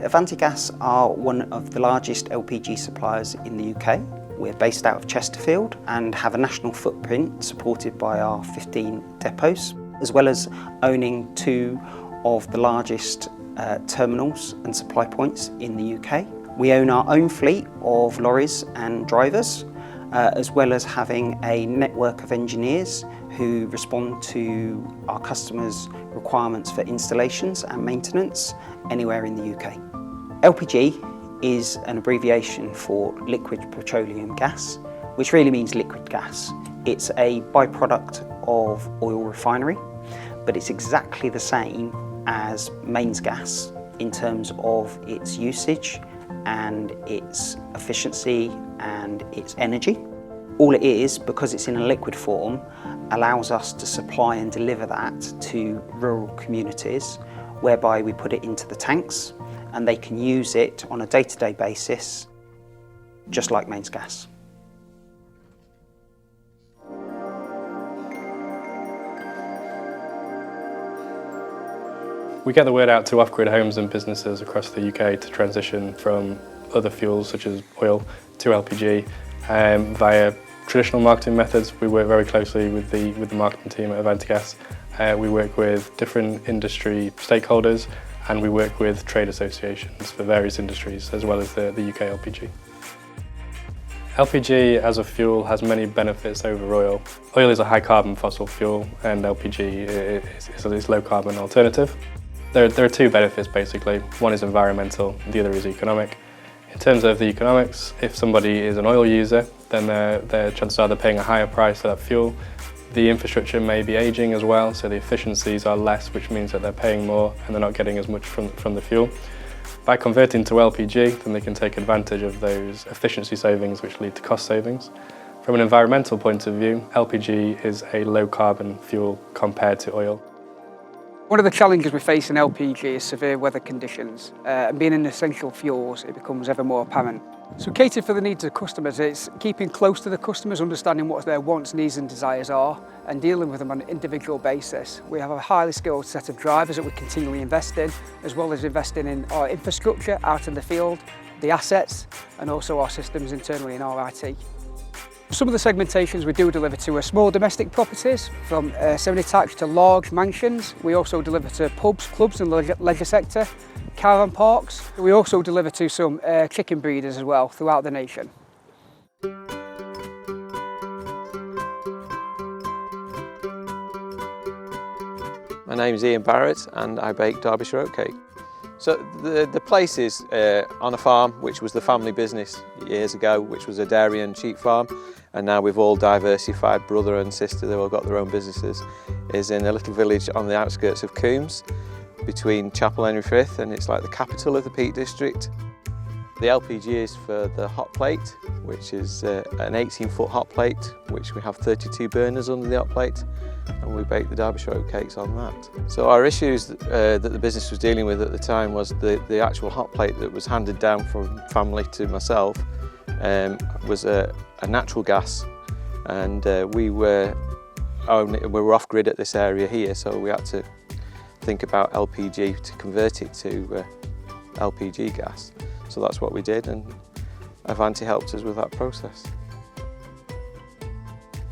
AvantiGas are one of the largest LPG suppliers in the UK. We're based out of Chesterfield and have a national footprint supported by our 15 depots, as well as owning 2 of the largest terminals and supply points in the UK. We own our own fleet of lorries and drivers, as well as having a network of engineers who respond to our customers' requirements for installations and maintenance anywhere in the UK. LPG is an abbreviation for liquid petroleum gas, which really means liquid gas. It's a byproduct of oil refinery, but it's exactly the same as mains gas in terms of its usage and its efficiency and its energy. All it is, because it's in a liquid form, allows us to supply and deliver that to rural communities, whereby we put it into the tanks and they can use it on a day-to-day basis, just like mains gas. We get the word out to off-grid homes and businesses across the UK to transition from other fuels such as oil to LPG via traditional marketing methods. We work very closely with the marketing team at AvantiGas. We work with different industry stakeholders, and we work with trade associations for various industries, as well as the UK LPG. LPG as a fuel has many benefits over oil. Oil is a high carbon fossil fuel and LPG is a low carbon alternative. There are 2 benefits basically. One is environmental, the other is economic. In terms of the economics, if somebody is an oil user, then their chances are they're paying a higher price for that fuel. The infrastructure may be ageing as well, so the efficiencies are less, which means that they're paying more and they're not getting as much from the fuel. By converting to LPG, then they can take advantage of those efficiency savings which lead to cost savings. From an environmental point of view, LPG is a low carbon fuel compared to oil. One of the challenges we face in LPG is severe weather conditions, and being an essential fuels, it becomes ever more apparent. So cater for the needs of customers, it's keeping close to the customers, understanding what their wants, needs and desires are, and dealing with them on an individual basis. We have a highly skilled set of drivers that we continually invest in, as well as investing in our infrastructure out in the field, the assets, and also our systems internally in our IT. Some of the segmentations we do deliver to are small domestic properties, from semi-detached to large mansions. We also deliver to pubs, clubs and leisure sector, caravan parks. We also deliver to some chicken breeders as well throughout the nation. My name is Ian Barrett and I bake Derbyshire oatcake. So the place is on a farm which was the family business years ago, which was a dairy and sheep farm, and now we've all diversified, brother and sister, they've all got their own businesses, is in a little village on the outskirts of Coombs, between Chapel Henry Frith, and it's like the capital of the Peak District. The LPG is for the hot plate, which is an 18-foot hot plate, which we have 32 burners under the hot plate, and we bake the Derbyshire oatcakes on that. So our issues that the business was dealing with at the time was the actual hot plate that was handed down from family to myself was a natural gas, and we were off-grid at this area here, so we had to think about LPG to convert it to LPG gas. So that's what we did, and Avanti helped us with that process.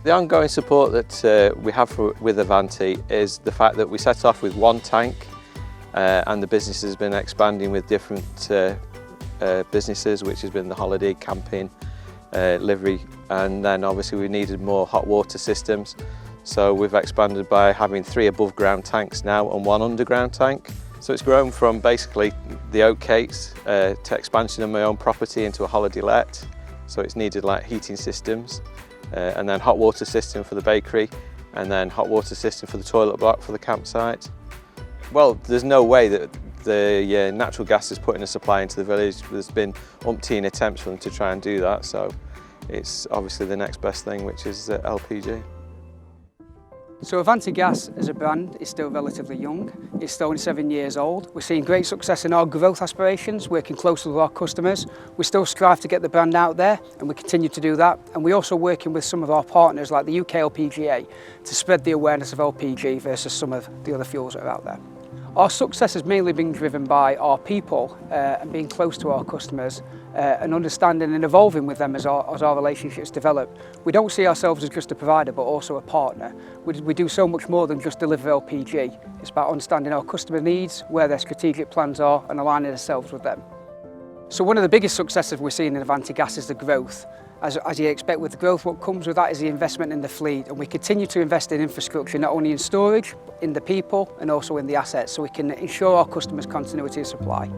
The ongoing support that we have with Avanti is the fact that we set off with 1 tank and the business has been expanding with different businesses, which has been the holiday, camping, livery, and then obviously we needed more hot water systems. So we've expanded by having 3 above ground tanks now and 1 underground tank. So it's grown from basically the oatcakes to expansion of my own property into a holiday let. So it's needed like heating systems and then hot water system for the bakery and then hot water system for the toilet block for the campsite. Well, there's no way that the natural gas is putting a supply into the village. There's been umpteen attempts for them to try and do that. So it's obviously the next best thing, which is LPG. So AvantiGas as a brand is still relatively young. It's still only 7 years old. We're seeing great success in our growth aspirations, working closely with our customers. We still strive to get the brand out there, and we continue to do that. And we're also working with some of our partners like the UK LPGA to spread the awareness of LPG versus some of the other fuels that are out there. Our success has mainly been driven by our people and being close to our customers and understanding and evolving with them as our relationships develop. We don't see ourselves as just a provider but also a partner. We do so much more than just deliver LPG. It's about understanding our customer needs, where their strategic plans are and aligning ourselves with them. So one of the biggest successes we're seeing in AvantiGas is the growth. As you expect with the growth, what comes with that is the investment in the fleet, and we continue to invest in infrastructure, not only in storage, in the people and also in the assets, so we can ensure our customers' continuity of supply.